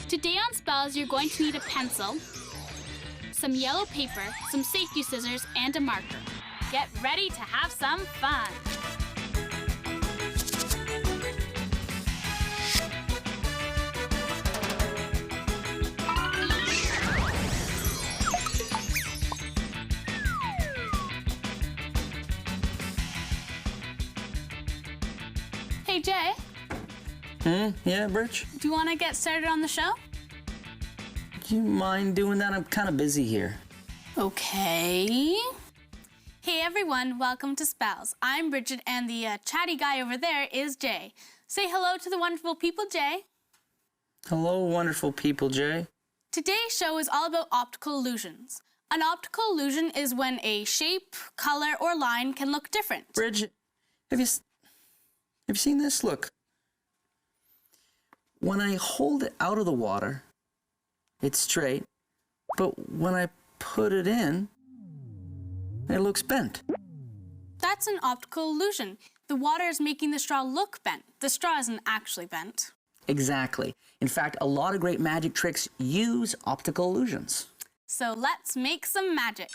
Today on Spellz, you're going to need a pencil, some yellow paper, some safety scissors, and a marker. Get ready to have some fun. Hey, Jay. Yeah, Birch? Do you want to get started on the show? Do you mind doing that? I'm kind of busy here. Okay. Hey everyone, welcome to Spellz. I'm Bridget and the chatty guy over there is Jay. Say hello to the wonderful people, Jay. Hello, wonderful people, Jay. Today's show is all about optical illusions. An optical illusion is when a shape, color, or line can look different. Bridget, have you seen this? Look. When I hold it out of the water, it's straight, but when I put it in, it looks bent. That's an optical illusion. The water is making the straw look bent. The straw isn't actually bent. Exactly. In fact, a lot of great magic tricks use optical illusions. So let's make some magic.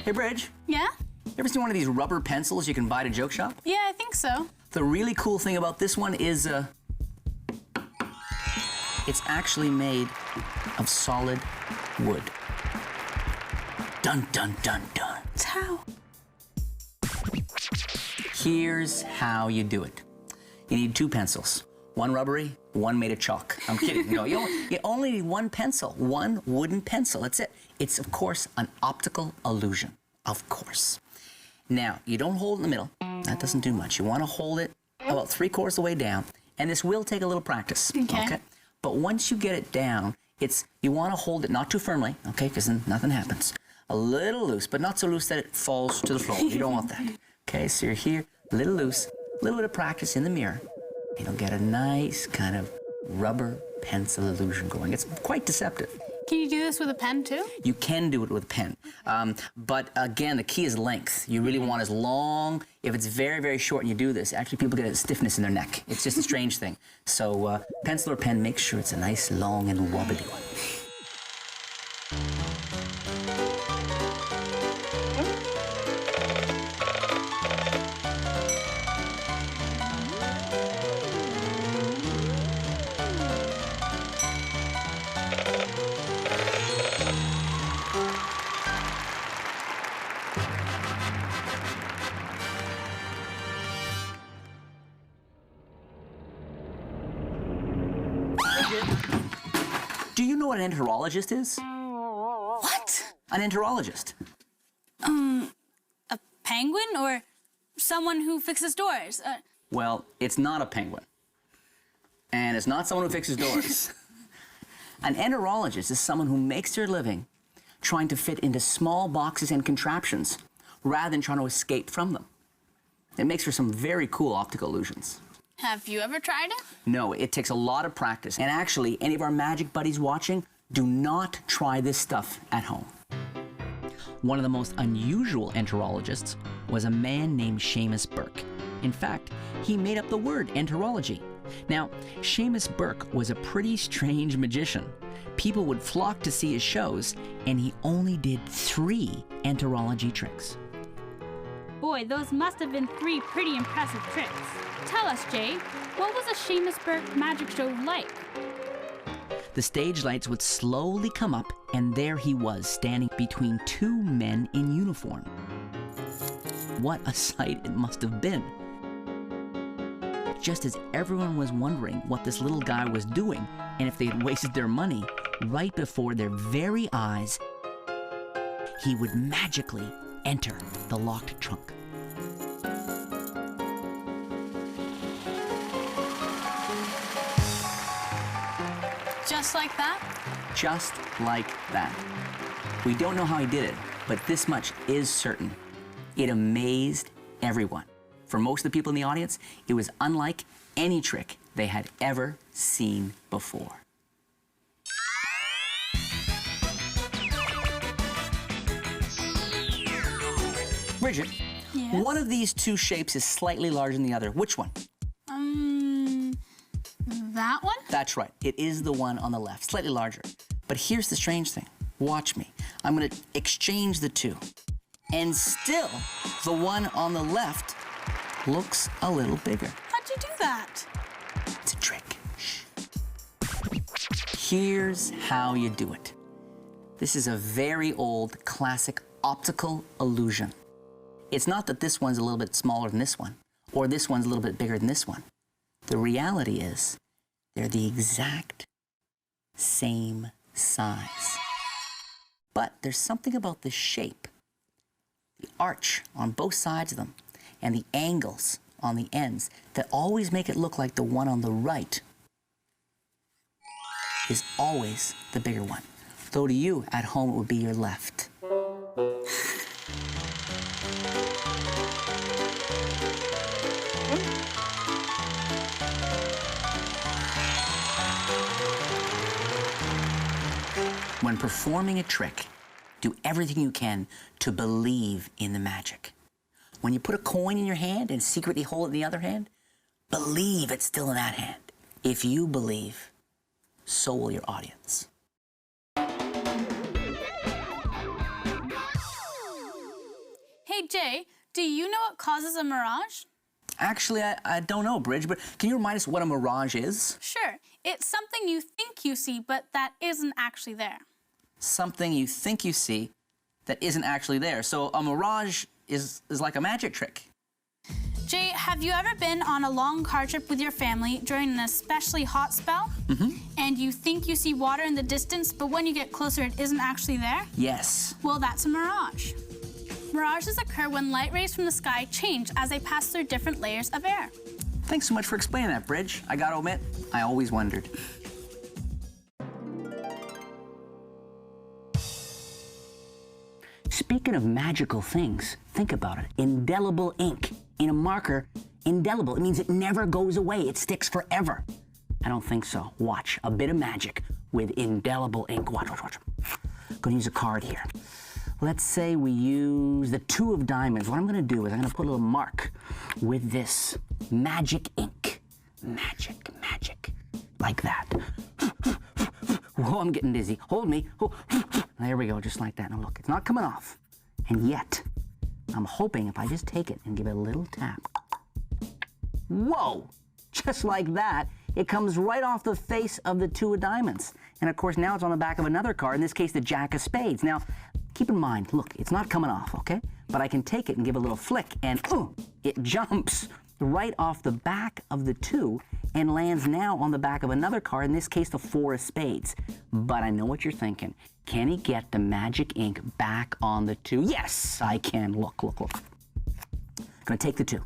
Hey, Bridge. Yeah? You ever seen one of these rubber pencils you can buy at a joke shop? Yeah, I think so. The really cool thing about this one is it's actually made of solid wood. Dun, dun, dun, dun. How? Here's how you do it. You need two pencils. One rubbery, one made of chalk. I'm kidding. No, you only need one pencil, one wooden pencil. That's it. It's, of course, an optical illusion. Of course. Now, you don't hold it in the middle. That doesn't do much. You want to hold it about 3/4 of the way down, and this will take a little practice. Okay. But once you get it down, you want to hold it not too firmly, okay, because then nothing happens. A little loose, but not so loose that it falls to the floor. You don't want that. Okay, so you're here, a little loose, a little bit of practice in the mirror, and you'll get a nice kind of rubber pencil illusion going. It's quite deceptive. Can you do this with a pen too? You can do it with a pen. But again, the key is length. You really want as long. If it's very, very short and you do this, actually people get a stiffness in their neck. It's just a strange thing. So pencil or pen, make sure it's a nice, long, and wobbly one. Do you know what an enterologist is? What? An enterologist. A penguin or someone who fixes doors? Well, it's not a penguin. And it's not someone who fixes doors. An enterologist is someone who makes their living trying to fit into small boxes and contraptions rather than trying to escape from them. It makes for some very cool optical illusions. Have you ever tried it? No, it takes a lot of practice. And actually, any of our magic buddies watching, do not try this stuff at home. One of the most unusual enterologists was a man named Seamus Burke. In fact, he made up the word enterology. Now, Seamus Burke was a pretty strange magician. People would flock to see his shows, and he only did 3 enterology tricks. Boy, those must have been 3 pretty impressive tricks. Tell us, Jay, what was a Seamus Burke magic show like? The stage lights would slowly come up, and there he was, standing between 2 men in uniform. What a sight it must have been. Just as everyone was wondering what this little guy was doing, and if they had wasted their money, right before their very eyes, he would magically enter the locked trunk. Just like that? Just like that. We don't know how he did it, but this much is certain. It amazed everyone. For most of the people in the audience, it was unlike any trick they had ever seen before. Bridget, Yes. One of these two shapes is slightly larger than the other. Which one? That one? That's right. It is the one on the left, slightly larger. But here's the strange thing. Watch me. I'm going to exchange the two. And still, the one on the left looks a little bigger. How'd you do that? It's a trick. Shh. Here's how you do it. This is a very old classic optical illusion. It's not that this one's a little bit smaller than this one, or this one's a little bit bigger than this one. The reality is they're the exact same size. But there's something about the shape, the arch on both sides of them, and the angles on the ends that always make it look like the one on the right is always the bigger one. Though to you, at home, it would be your left. When performing a trick, do everything you can to believe in the magic. When you put a coin in your hand and secretly hold it in the other hand, believe it's still in that hand. If you believe, so will your audience. Hey, Jay, do you know what causes a mirage? Actually, I don't know, Bridge, but can you remind us what a mirage is? Sure. It's something you think you see, but that isn't actually there. Something you think you see that isn't actually there. So a mirage is like a magic trick. Jay, have you ever been on a long car trip with your family during an especially hot spell? Mm-hmm. And you think you see water in the distance, but when you get closer, it isn't actually there? Yes. Well, that's a mirage. Mirages occur when light rays from the sky change as they pass through different layers of air. Thanks so much for explaining that, Bridge. I gotta admit, I always wondered. Speaking of magical things, think about it. Indelible ink in a marker, indelible. It means it never goes away. It sticks forever. I don't think so. Watch, a bit of magic with indelible ink. Watch. I'm gonna use a card here. Let's say we use the 2 of diamonds. What I'm gonna do is I'm gonna put a little mark with this magic ink. Magic, like that. Whoa, I'm getting dizzy. Hold me. Oh. There we go, just like that. Now look, it's not coming off. And yet, I'm hoping if I just take it and give it a little tap. Whoa! Just like that, it comes right off the face of the 2 of diamonds. And of course, now it's on the back of another card, in this case, the Jack of spades. Now, keep in mind, look, it's not coming off, okay? But I can take it and give a little flick, and it jumps right off the back of the 2 and lands now on the back of another card, in this case, the 4 of spades. But I know what you're thinking. Can he get the magic ink back on the 2? Yes, I can. Look. Gonna take the 2.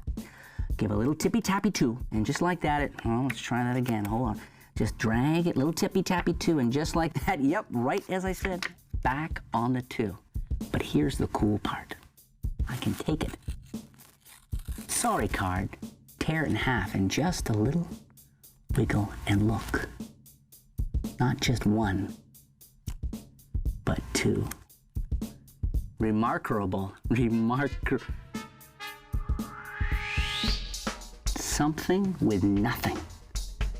Give a little tippy-tappy 2, and just like that, let's try that again. Hold on. Just drag it, little tippy-tappy 2, and just like that, yep, right as I said, back on the 2. But here's the cool part. I can take it. Sorry, card. Tear it in half, and just a little wiggle and look. Not just 1, but 2. Remarkable. Something with nothing.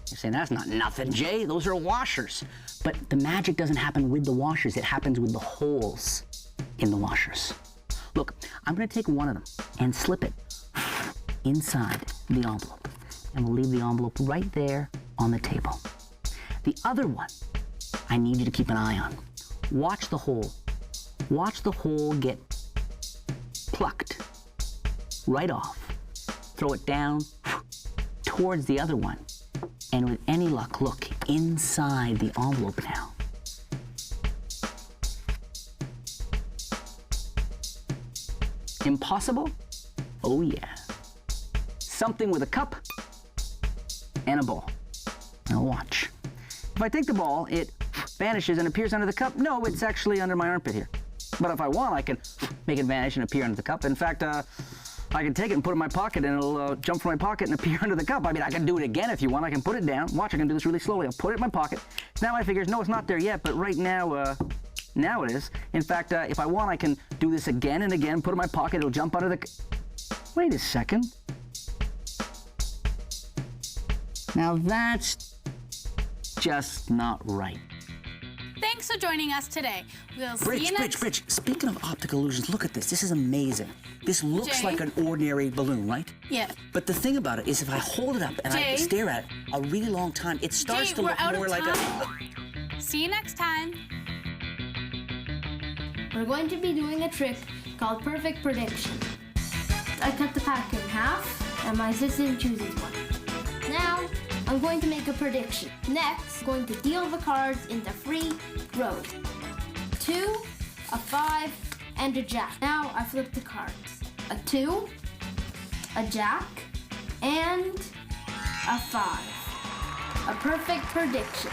You're saying, that's not nothing, Jay. Those are washers. But the magic doesn't happen with the washers. It happens with the holes in the washers. Look, I'm gonna take one of them and slip it inside the envelope. And we'll leave the envelope right there on the table. The other one, I need you to keep an eye on. Watch the hole. Watch the hole get plucked right off. Throw it down towards the other one. And with any luck, look inside the envelope now. Impossible? Oh yeah. Something with a cup and a ball. Now watch. If I take the ball, it vanishes and appears under the cup. No, it's actually under my armpit here. But if I want, I can make it vanish and appear under the cup. In fact, I can take it and put it in my pocket, and it'll jump from my pocket and appear under the cup. I mean, I can do it again if you want. I can put it down. Watch, I can do this really slowly. I'll put it in my pocket. Now my fingers, no, it's not there yet, but right now, now it is. In fact, if I want, I can do this again and again, put it in my pocket. It'll jump under the... Wait a second. Now that's just not right. Thanks for joining us today. We'll see you next... Bridge, speaking of optical illusions, look at this. This is amazing. This looks Jay? like an ordinary balloon, right? Yeah. But the thing about it is if I hold it up and I Jay? stare at it a really long time, it starts Jay, to we're look out more of like time. See you next time. We're going to be doing a trick called perfect prediction. I cut the pack in half, and my assistant chooses one. Now, I'm going to make a prediction. Next, I'm going to deal the cards into 3 rows. 2, a 5, and a jack. Now, I flip the cards. A 2, a jack, and a 5. A perfect prediction.